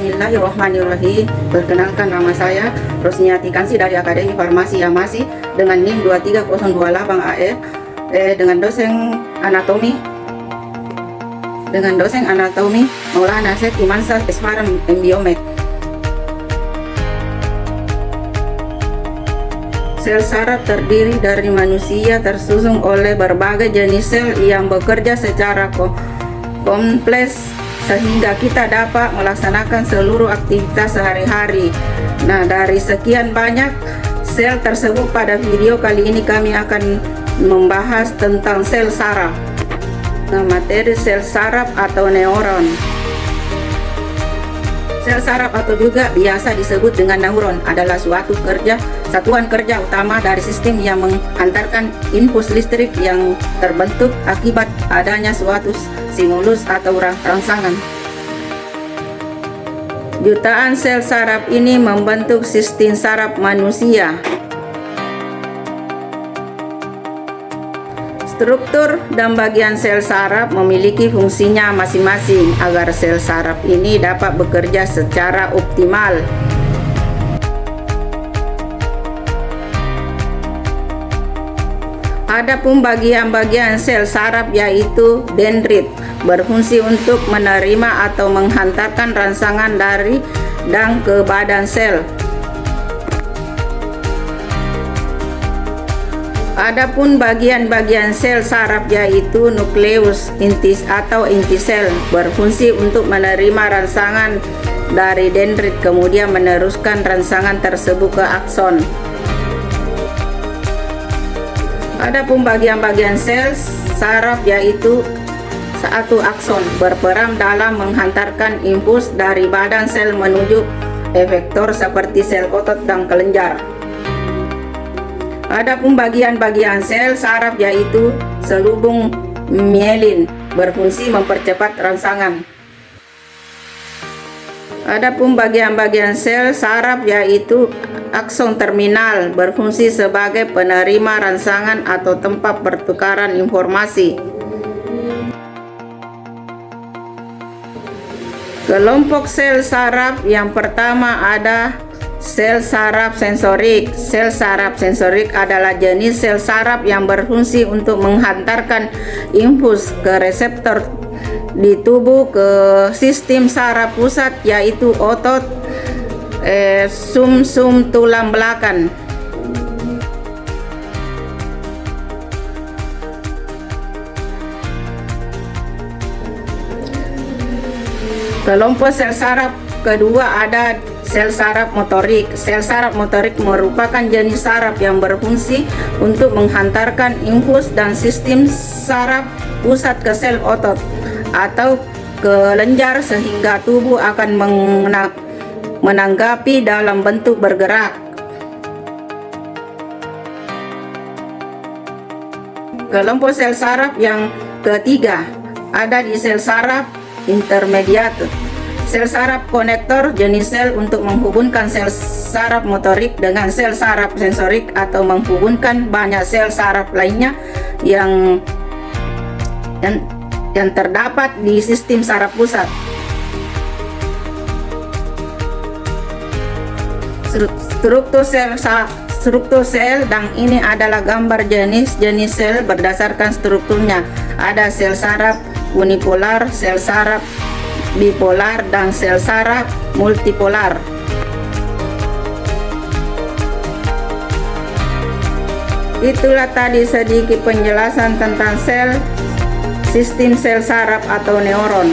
Bismillahirrahmanirrahim. Perkenalkan, nama saya Rosniati Kansi dari Akademi Farmasi Yamasi dengan NIM 23028 AF dengan dosen anatomi Maulana Syekh Imansah Esfaran Biomed. Sel saraf terdiri dari manusia, tersusun oleh berbagai jenis sel yang bekerja secara kompleks sehingga kita dapat melaksanakan seluruh aktivitas sehari-hari. Nah, dari sekian banyak sel tersebut, pada video kali ini kami akan membahas tentang sel saraf. Nah, materi sel saraf atau neuron. Sel saraf atau juga biasa disebut dengan neuron adalah satuan kerja utama dari sistem yang menghantarkan impuls listrik yang terbentuk akibat adanya suatu stimulus atau rangsangan. Jutaan sel saraf ini membentuk sistem saraf manusia. Struktur dan bagian sel saraf memiliki fungsinya masing-masing agar sel saraf ini dapat bekerja secara optimal. Adapun bagian-bagian sel saraf yaitu dendrit berfungsi untuk menerima atau menghantarkan rangsangan dari dan ke badan sel. Adapun bagian-bagian sel saraf yaitu nukleus, inti sel berfungsi untuk menerima rangsangan dari dendrit kemudian meneruskan rangsangan tersebut ke akson. Adapun bagian-bagian sel saraf yaitu satu akson berperan dalam menghantarkan impuls dari badan sel menuju efektor seperti sel otot dan kelenjar. Adapun bagian-bagian sel saraf yaitu selubung mielin berfungsi mempercepat rangsangan. Adapun bagian-bagian sel saraf yaitu akson terminal berfungsi sebagai penerima rangsangan atau tempat pertukaran informasi. Kelompok sel saraf yang pertama ada sel saraf sensorik. Sel saraf sensorik adalah jenis sel saraf yang berfungsi untuk menghantarkan impuls ke reseptor di tubuh ke sistem saraf pusat yaitu otot, sumsum tulang belakang. Kelompok sel saraf kedua ada sel saraf motorik. Sel saraf motorik merupakan jenis saraf yang berfungsi untuk menghantarkan impuls dan sistem saraf pusat ke sel otot atau kelenjar sehingga tubuh akan menanggapi dalam bentuk bergerak. Kelompok sel saraf yang ketiga ada di sel saraf intermediat. Sel saraf konektor jenis sel untuk menghubungkan sel saraf motorik dengan sel saraf sensorik atau menghubungkan banyak sel saraf lainnya yang terdapat di sistem saraf pusat. Struktur sel dan ini adalah gambar jenis-jenis sel berdasarkan strukturnya. Ada sel saraf unipolar, sel saraf bipolar, dan sel saraf multipolar. Itulah tadi sedikit penjelasan tentang sistem sel saraf atau neuron.